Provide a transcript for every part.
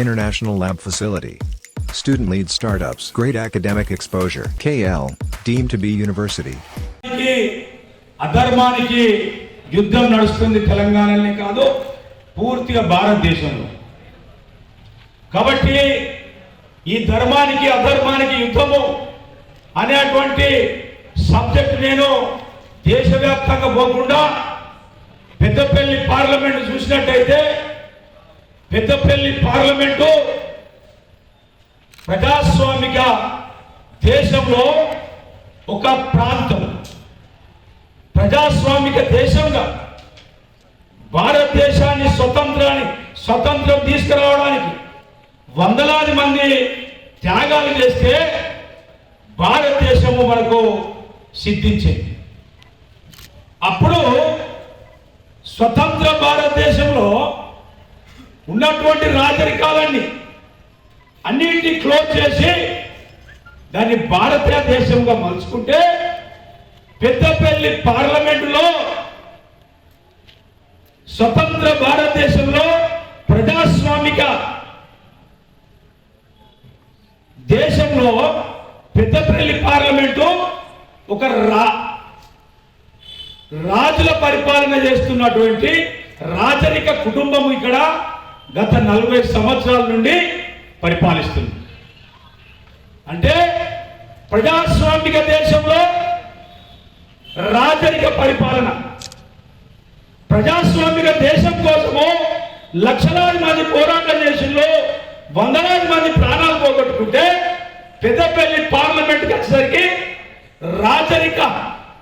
International lab facility. Student-lead startups. Great academic exposure. KL, deemed to be university. అధర్మానికి యుద్ధం నడుస్తుంది తెలంగాణలోనే కాదు పూర్తిగా భారతదేశంలో. కాబట్టి ఈ ధర్మానికి అధర్మానికి యుద్ధము అనేటువంటి సబ్జెక్ట్ నేను దేశవ్యాప్తంగా పోకుండా పెద్దపల్లి పార్లమెంట్ చూసినట్టయితే పెద్దపల్లి పార్లమెంటు ప్రజాస్వామిక దేశంలో ఒక ప్రాంతం, ప్రజాస్వామిక దేశంగా భారతదేశాన్ని స్వతంత్రం తీసుకురావడానికి వందలాది మంది త్యాగాలు చేస్తే భారతదేశము మనకు సిద్ధించింది. అప్పుడు స్వతంత్ర భారతదేశంలో ఉన్నటువంటి రాజరికాలన్నీ అన్నింటినీ క్లోజ్ చేసి దాన్ని భారతదేశంగా మలుచుకుంటే పెద్దపల్లి పార్లమెంటులో స్వతంత్ర భారతదేశంలో ప్రజాస్వామిక దేశంలో పెద్దపల్లి పార్లమెంటు ఒక రాజుల పరిపాలన చేస్తున్నటువంటి రాజరిక కుటుంబం ఇక్కడ గత 40 సంవత్సరాల నుండి పరిపాలిస్తుంది. అంటే ప్రజాస్వామిక దేశంలో రాజరిక పరిపాలన, ప్రజాస్వామిక దేశం కోసము లక్షలాది మంది పోరాటం చేసిందో వందలాది మంది ప్రాణాలు పోగొట్టుకుంటే పెద్దపల్లి పార్లమెంట్కి వచ్చేసరికి రాజరిక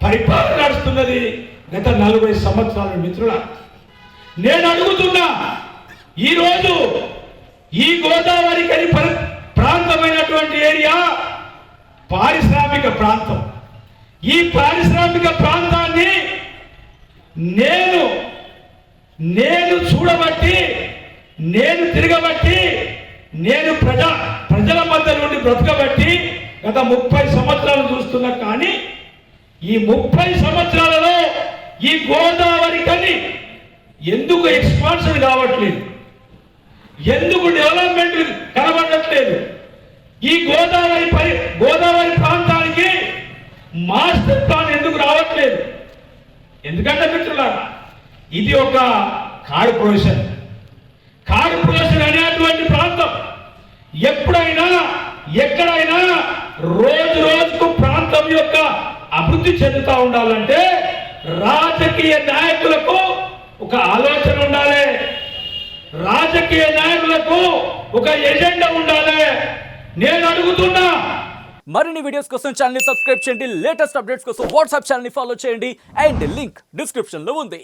పరిపాలన నడుస్తున్నది గత 40 సంవత్సరాల. మిత్రుల, నేను అడుగుతున్నా, ఈరోజు ఈ గోదావరి కని ప్రాంతమైనటువంటి ఏరియా పారిశ్రామిక ప్రాంతం. ఈ పారిశ్రామిక ప్రాంతాన్ని నేను చూడబట్టి, నేను తిరగబట్టి, నేను ప్రజల మధ్య నుండి బ్రతకబట్టి గత 30 సంవత్సరాలు చూస్తున్నా. కానీ ఈ 30 సంవత్సరాలలో ఈ గోదావరి కని ఎందుకు ఎక్స్పాన్షన్ కావట్లేదు, ఎందుకు డెవలప్మెంట్ కనబడట్లేదు? ఈ గోదావరి ప్రాంతానికి మాస్టర్ ప్లాన్ ఎందుకు రావట్లేదు? ఎందుకంటే మిత్రులారా, ఇది ఒక కార్పొరేషన్ అనేటువంటి ప్రాంతం. ఎప్పుడైనా ఎక్కడైనా రోజుకు ప్రాంతం యొక్క అభివృద్ధి చెందుతూ ఉండాలంటే రాజకీయ నాయకులకు ఒక ఆలోచన ఉండాలి, రాజకీయ నాయకులకు ఒక ఎజెండా ఉండాలి. నేను అడుగుతున్నా, మరిన్ని వీడియోస్ కోసం ఛానల్ ని సబ్స్క్రైబ్ చేయండి, లేటెస్ట్ అప్డేట్స్ కోసం వాట్సాప్ ఛానల్ ని ఫాలో చేయండి, అండ్ లింక్ డిస్క్రిప్షన్ లో ఉంది.